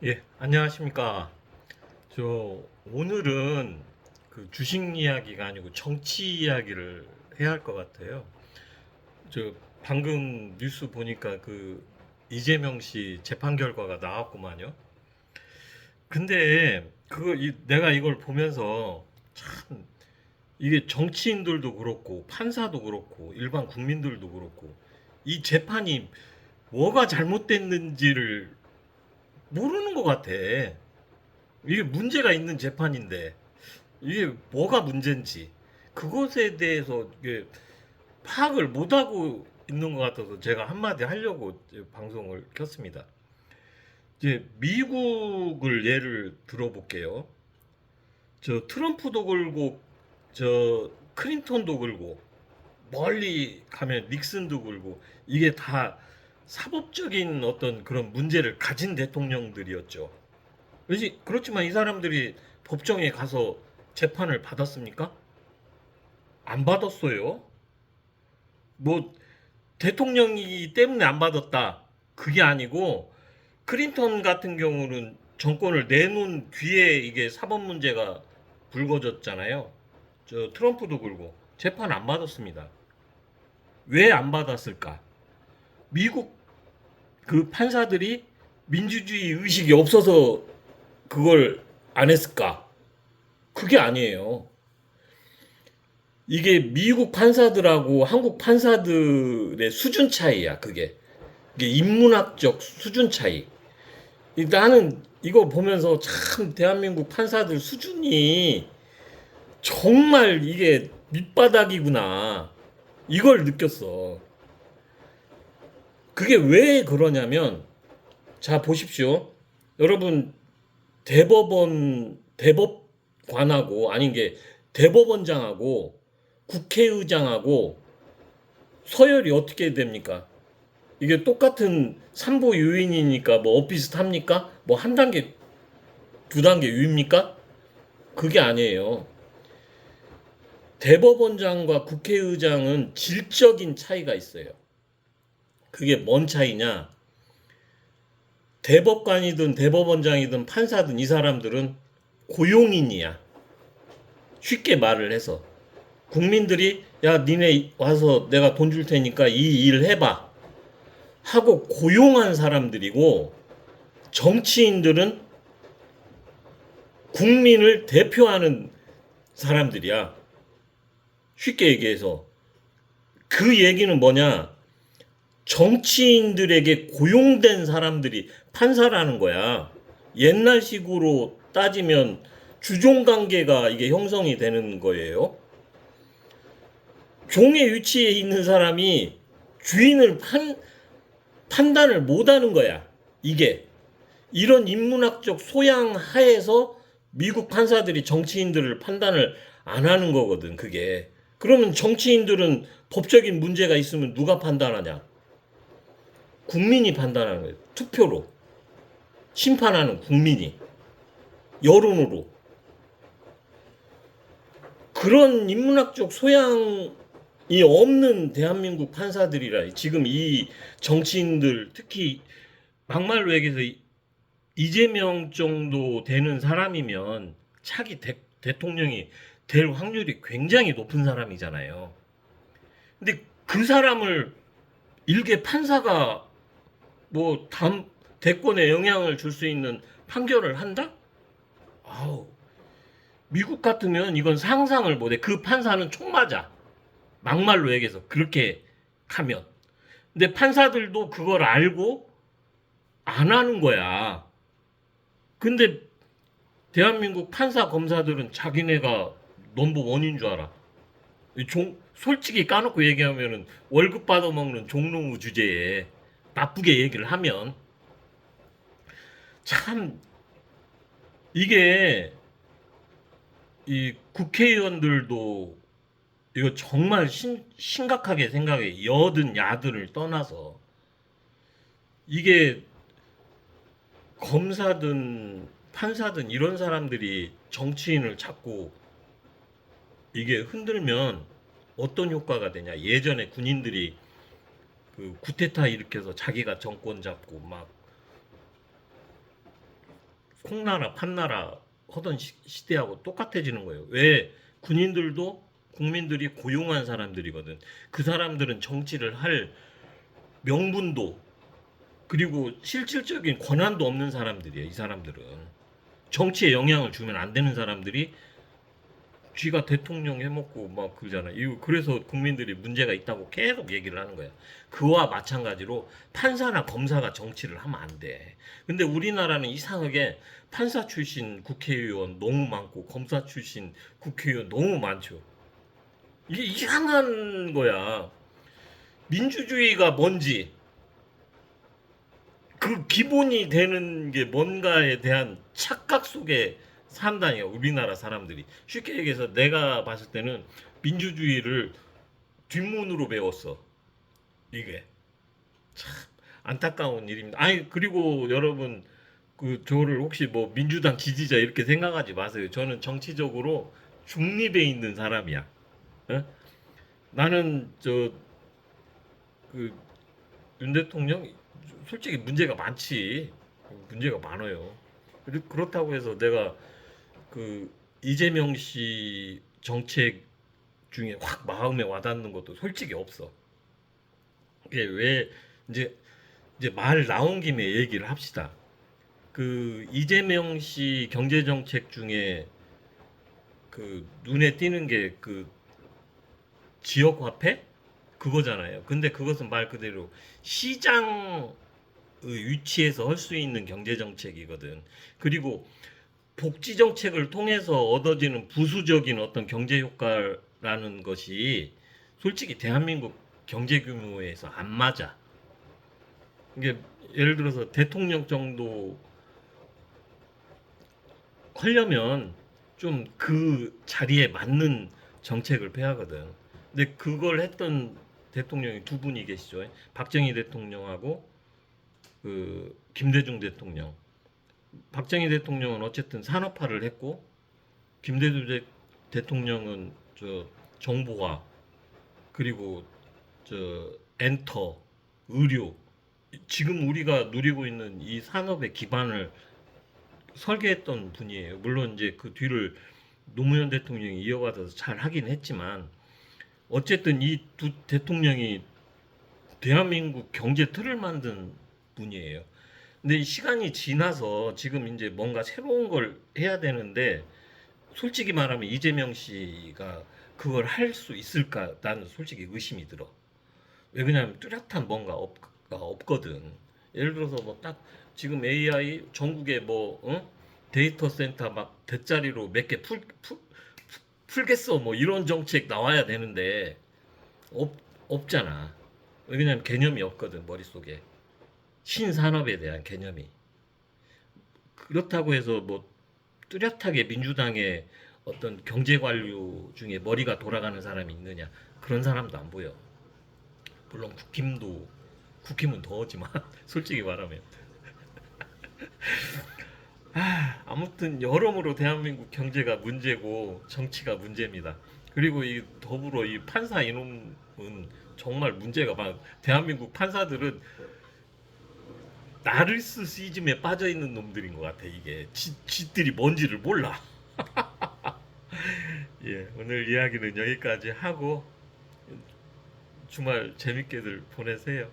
예, 안녕하십니까. 오늘은 그 주식 이야기가 아니고 정치 이야기를 해야 할 것 같아요. 저, 방금 뉴스 보니까 그 이재명 씨 재판 결과가 나왔구만요. 근데 내가 이걸 보면서 참 이게 정치인들도 그렇고 판사도 그렇고 일반 국민들도 그렇고 이 재판이 뭐가 잘못됐는지를 모르는 것 같아. 이게 문제가 있는 재판인데 이게 뭐가 문제인지 그것에 대해서 이게 파악을 못하고 있는 것 같아서 제가 한마디 하려고 이제 방송을 켰습니다. 이제 미국을 예를 들어볼게요. 저 트럼프도 그렇고 저 클린턴도 그렇고 멀리 가면 닉슨도 그렇고 이게 다 사법적인 어떤 그런 문제를 가진 대통령들이었죠. 그렇지만 이 사람들이 법정에 가서 재판을 받았습니까? 안 받았어요. 뭐 대통령이기 때문에 안 받았다. 그게 아니고 클린턴 같은 경우는 정권을 내놓은 뒤에 이게 사법 문제가 불거졌잖아요. 저 트럼프도 그러고 재판 안 받았습니다. 왜 안 받았을까? 미국 그 판사들이 민주주의 의식이 없어서 그걸 안 했을까? 그게 아니에요. 이게 미국 판사들하고 한국 판사들의 수준 차이야, 그게. 이게 인문학적 수준 차이. 나는 이거 보면서 참 대한민국 판사들 수준이 정말 이게 밑바닥이구나. 이걸 느꼈어. 그게 왜 그러냐면, 자, 보십시오. 여러분, 대법관하고, 아닌 게, 대법원장하고, 국회의장하고, 서열이 어떻게 됩니까? 이게 똑같은 삼보 요인이니까 뭐 엇비슷합니까? 뭐 한 단계, 두 단계 위입니까? 그게 아니에요. 대법원장과 국회의장은 질적인 차이가 있어요. 그게 뭔 차이냐? 대법관이든 대법원장이든 판사든 이 사람들은 고용인이야. 쉽게 말을 해서. 국민들이 야, 니네 와서 내가 돈 줄 테니까 이 일 해봐. 하고 고용한 사람들이고 정치인들은 국민을 대표하는 사람들이야. 쉽게 얘기해서. 그 얘기는 뭐냐? 정치인들에게 고용된 사람들이 판사라는 거야. 옛날식으로 따지면 주종 관계가 이게 형성이 되는 거예요. 종의 위치에 있는 사람이 주인을 판단을 못 하는 거야. 이게. 이런 인문학적 소양 하에서 미국 판사들이 정치인들을 판단을 안 하는 거거든, 그게. 그러면 정치인들은 법적인 문제가 있으면 누가 판단하냐? 국민이 판단하는 거예요. 투표로. 심판하는 국민이. 여론으로. 그런 인문학적 소양이 없는 대한민국 판사들이라 지금 이 정치인들 특히 막말로 얘기해서 이재명 정도 되는 사람이면 차기 대통령이 될 확률이 굉장히 높은 사람이잖아요. 근데 그 사람을 일개 판사가 뭐 대권에 영향을 줄 수 있는 판결을 한다? 아우, 미국 같으면 이건 상상을 못해. 그 판사는 총 맞아. 막말로 얘기해서 그렇게 하면. 근데 판사들도 그걸 알고 안 하는 거야. 근데 대한민국 판사 검사들은 자기네가 넘버 원인 줄 알아. 솔직히 까놓고 얘기하면은 월급 받아먹는 종로우 주제에 나쁘게 얘기를 하면 참 이게 이 국회의원들도 이거 정말 심각하게 생각해. 여든 야든을 떠나서 이게 검사든 판사든 이런 사람들이 정치인을 자꾸 이게 흔들면 어떤 효과가 되냐. 예전에 군인들이 그 쿠데타 일으켜서 자기가 정권 잡고 막 콩나라 판나라 하던 시대하고 똑같아지는 거예요. 왜? 군인들도 국민들이 고용한 사람들이거든. 그 사람들은 정치를 할 명분도 그리고 실질적인 권한도 없는 사람들이에요. 이 사람들은 정치에 영향을 주면 안 되는 사람들이 쥐가 대통령 해먹고 막 그러잖아. 이거 그래서 국민들이 문제가 있다고 계속 얘기를 하는 거야. 그와 마찬가지로 판사나 검사가 정치를 하면 안 돼. 근데 우리나라는 이상하게 판사 출신 국회의원 너무 많고 검사 출신 국회의원 너무 많죠. 이게 이상한 거야. 민주주의가 뭔지 그 기본이 되는 게 뭔가에 대한 착각 속에 산다니요. 우리나라 사람들이. 쉽게 얘기해서 내가 봤을 때는 민주주의를 뒷문으로 배웠어. 이게 참 안타까운 일입니다. 아니 그리고 여러분 그 저를 혹시 뭐 민주당 지지자 이렇게 생각하지 마세요. 저는 정치적으로 중립에 있는 사람이야. 어? 나는 저 그 윤 대통령 솔직히 문제가 많지. 문제가 많아요. 그렇다고 해서 내가 그 이재명 씨 정책 중에 확 마음에 와닿는 것도 솔직히 없어. 이게 왜 이제 말 나온 김에 얘기를 합시다. 그 이재명 씨 경제 정책 중에 그 눈에 띄는 게 그 지역 화폐 그거잖아요. 근데 그것은 말 그대로 시장 위치에서 할 수 있는 경제 정책이거든. 그리고 복지 정책을 통해서 얻어지는 부수적인 어떤 경제 효과라는 것이 솔직히 대한민국 경제 규모에서 안 맞아. 이게 예를 들어서 대통령 정도 하려면 좀 그 자리에 맞는 정책을 펴야거든. 근데 그걸 했던 대통령이 두 분이 계시죠. 박정희 대통령하고 그 김대중 대통령. 박정희 대통령은 어쨌든 산업화를 했고 김대중 대통령은 저 정보화 그리고 저 엔터 의료 지금 우리가 누리고 있는 이 산업의 기반을 설계했던 분이에요. 물론 이제 그 뒤를 노무현 대통령이 이어받아서 잘 하긴 했지만 어쨌든 이 두 대통령이 대한민국 경제 틀을 만든 분이에요. 근데 이 시간이 지나서 지금 이제 뭔가 새로운 걸 해야 되는데 솔직히 말하면 이재명 씨가 그걸 할 수 있을까? 나는 솔직히 의심이 들어. 왜 그러냐면 뚜렷한 뭔가 없거든. 예를 들어서 뭐 딱 지금 AI 전국에 뭐 데이터 센터 막 대짜리로 몇 개 풀겠어 뭐 이런 정책 나와야 되는데 없, 없잖아. 왜냐면 개념이 없거든 머릿속에 신산업에 대한 개념이. 그렇다고 해서 뭐 뚜렷하게 민주당의 어떤 경제 관료 중에 머리가 돌아가는 사람이 있느냐 그런 사람도 안 보여. 물론 국힘은 더하지만 솔직히 말하면 아무튼 여러모로 대한민국 경제가 문제고 정치가 문제입니다. 그리고 이 더불어 이 판사 이놈은 정말 문제가 많. 대한민국 판사들은 나르시시즘에 빠져 있는 놈들인 것 같아. 이게 지들이 뭔지를 몰라. 예, 오늘 이야기는 여기까지 하고 주말 재밌게들 보내세요.